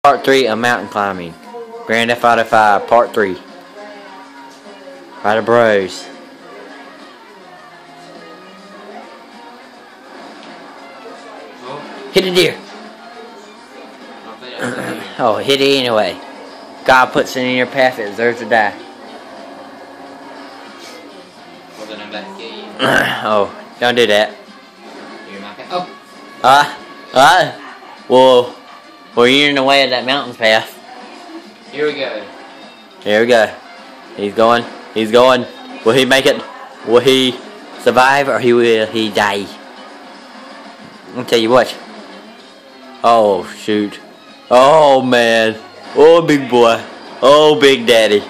Part 3 of mountain climbing. Grand Theft Auto 5, Part 3. By the bros. Hit a deer. Oh, hit it anyway. God puts it in your path, it deserves to die. Well, then I'm back to get you. Oh, don't do that. You're not gonna. Oh. Well, you're in the way of that mountain path. Here we go. Here we go. He's going. He's going. Will he make it? Will he survive or will he die? I'll tell you what. Oh, shoot. Oh, man. Oh, big boy. Oh, big daddy.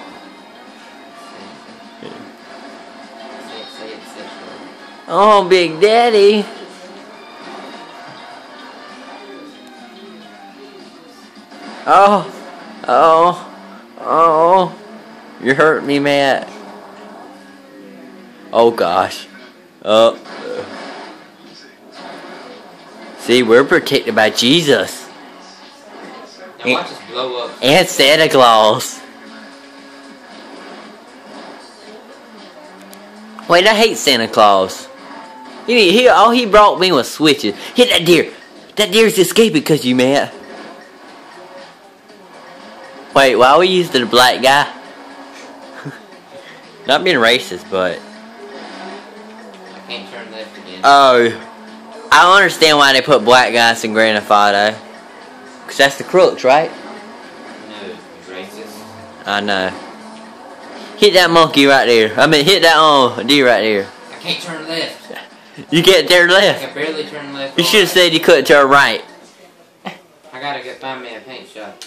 Oh, big daddy. Oh, you hurt me, Matt. Oh gosh. See, we're protected by Jesus. Now watch us blow up. And Santa Claus. Wait, I hate Santa Claus. All he brought me was switches. Hit that deer. That deer's escaping because you, Matt. Wait, why we used the black guy? Not being racist, but... I can't turn left again. Oh. I don't understand why they put black guys in Grand Theft Auto. Because that's the crooks, right? No, it's racist. I know. Hit that monkey right there. I mean, hit that deer right there. I can't turn left. You can't turn I left. can barely turn left. You should have said you couldn't turn right. I gotta go find me a paint shop.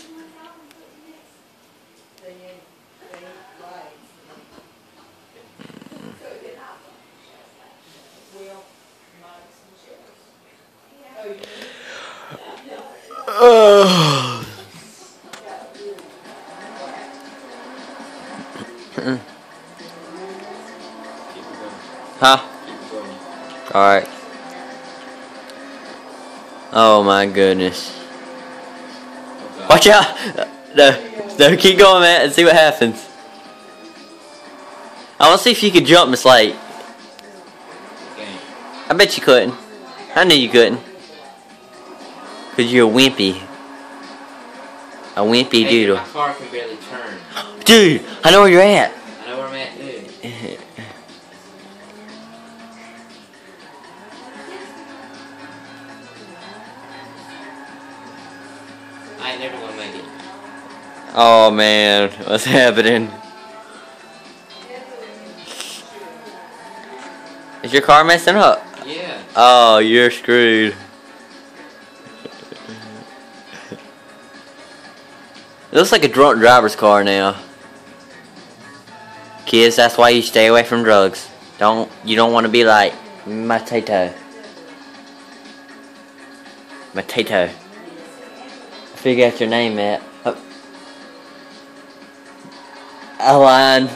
Huh? Alright. Oh my goodness. Oh, watch out! No, keep going, man, and see what happens. I want to see if you could jump, Miss Lake. Okay. I bet you couldn't. I knew you couldn't. Because you're a wimpy. A wimpy Hey, doodle. my car can barely turn. Dude, I know where you're at. I know where I'm at, dude. I ain't never gonna make it. Oh man, what's happening? Is your car messing up? Yeah. Oh, you're screwed. It looks like a drunk driver's car now. Kids, that's why you stay away from drugs. You don't want to be like Potato. Potato. Figure out your name, Matt. Adeline.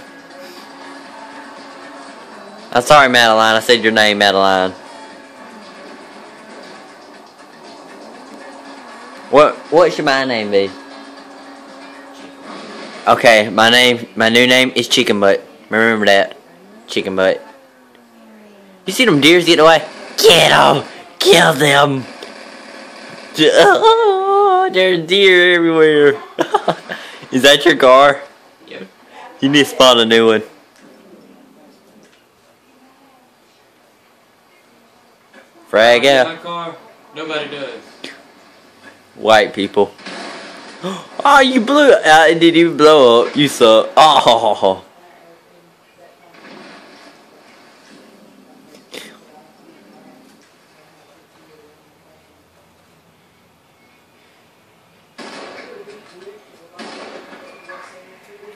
I'm sorry, Madeline. I said your name, Madeline. What should my name be? Okay, my new name is Chicken Butt. Remember that. Chicken Butt. You see them deers getting away? Get them! Kill them! Oh, there's deer everywhere. Is that your car? Yep. You need to spawn a new one. Frag out. My car, nobody does. White people. Oh, you blew it. It didn't even blow up. You suck. Oh.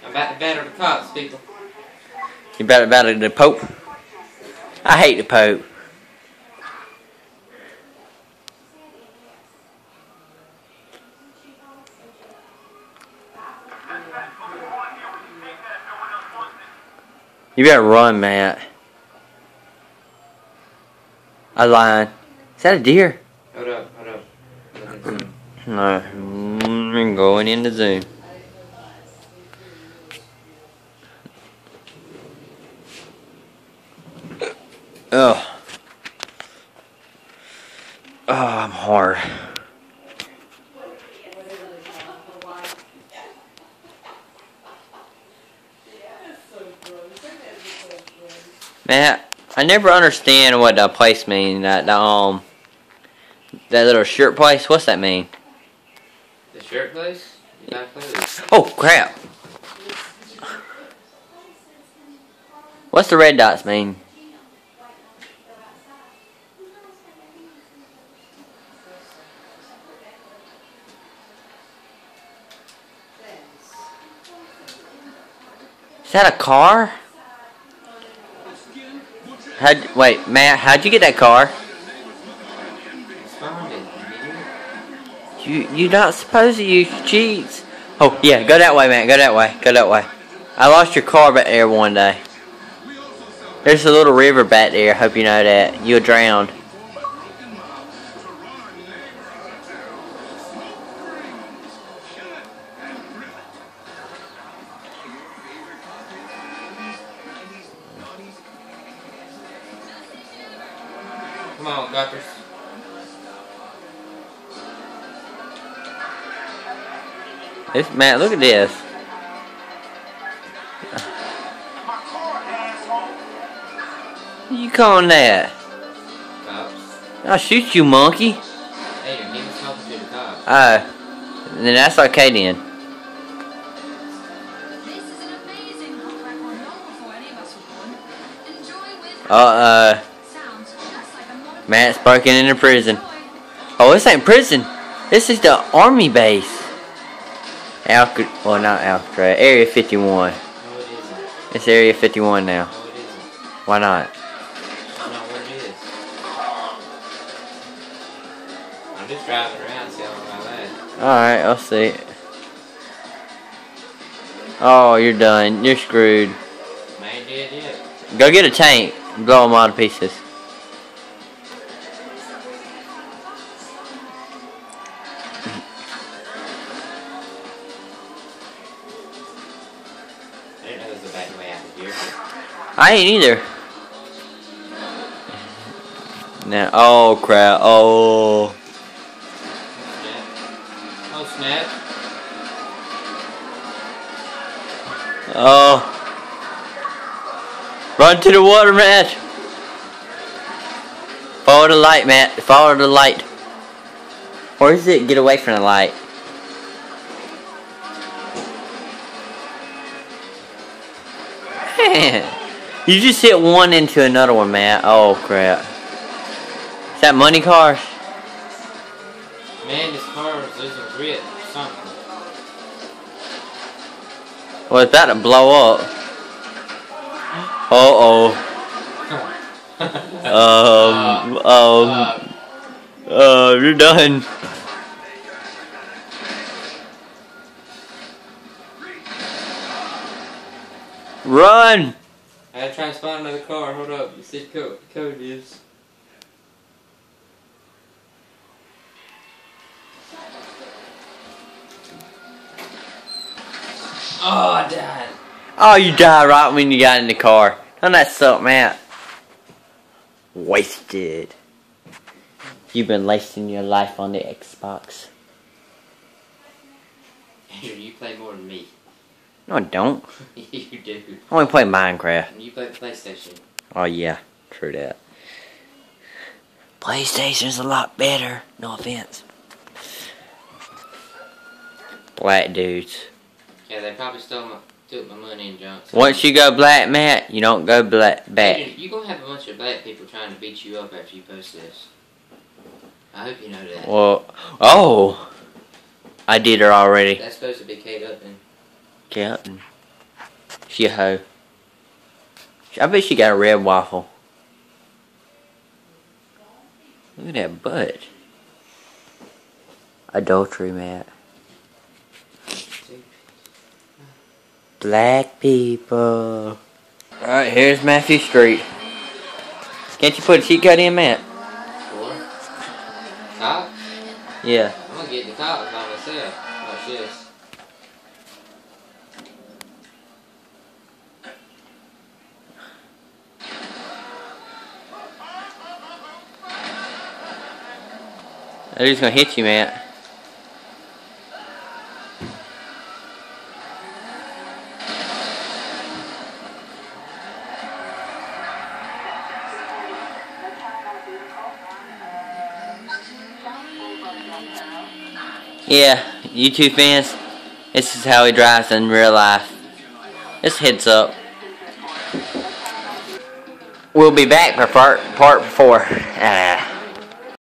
I'm about to batter the cops, people. You better battle the Pope. I hate the Pope. You better run, Matt. A lion. Is that a deer? Hold up. No. going into Zoom. Oh. Oh, I'm hard. Man, I never understand what that place means. That little shirt place. What's that mean? The shirt place? You got clothes. Oh crap! What's the red dots mean? Is that a car? Wait, Matt, how'd you get that car? You're not supposed to use cheats. Oh yeah, go that way, Matt. Go that way. Go that way. I lost your car back there one day. There's a little river back there. Hope you know that. You'll drown. Come on, Guppers. This Matt, look at this. What you calling that? Cops. I'll shoot you, monkey. Hey, you're getting talking to the cops. Oh, then that's okay then. This is an amazing hot record long before any of us were born. Enjoy with sounds just like a modern Matt's broken into prison. Oh, this ain't prison. This is the army base. Well, not Alcatraz. Area 51. No, it isn't. It's Area 51 now. No, it isn't. Why not? That's not what it is. I'm just driving around selling my land. Alright, I'll see. Oh, you're done. You're screwed. Man dead yet. Go get a tank and blow them all to pieces. I didn't know there was a back way out of here. I ain't either. Now, oh crap. Oh. Snap. Oh, snap. Oh. Run to the water, Matt. Follow the light, Matt. Follow the light. Or is it get away from the light? You just hit one into another one, Matt. Oh crap. Is that money cars? Man, this car is losing grip or something. Well, it's about to blow up. Uh-oh. You're done. Run! I gotta try and find another car. Hold up. You see the code is. Oh, I died. Oh, you died right when you got in the car. Don't that suck, Matt? Wasted. You've been wasting your life on the Xbox. Andrew, you play more than me. No, I don't. You do. I only play Minecraft. And you play PlayStation. Oh, yeah. True that. PlayStation's a lot better. No offense. Black dudes. Yeah, they probably took my money and junk. Once you go black, Matt, you don't go back. Andrew, you're gonna have a bunch of black people trying to beat you up after you post this. I hope you know that. Well, oh. I did her already. That's supposed to be Kate Upton. Captain. She a hoe. I bet she got a red waffle. Look at that butt. Adultery, Matt. Black people. Alright, here's Matthew Street. Can't you put a cheat code in, Matt? What? Cop? Yeah. I'm gonna get the cops by myself. Watch this. They're just gonna hit you, man. Yeah, YouTube fans, this is how he drives in real life. Just heads up. We'll be back for part 4.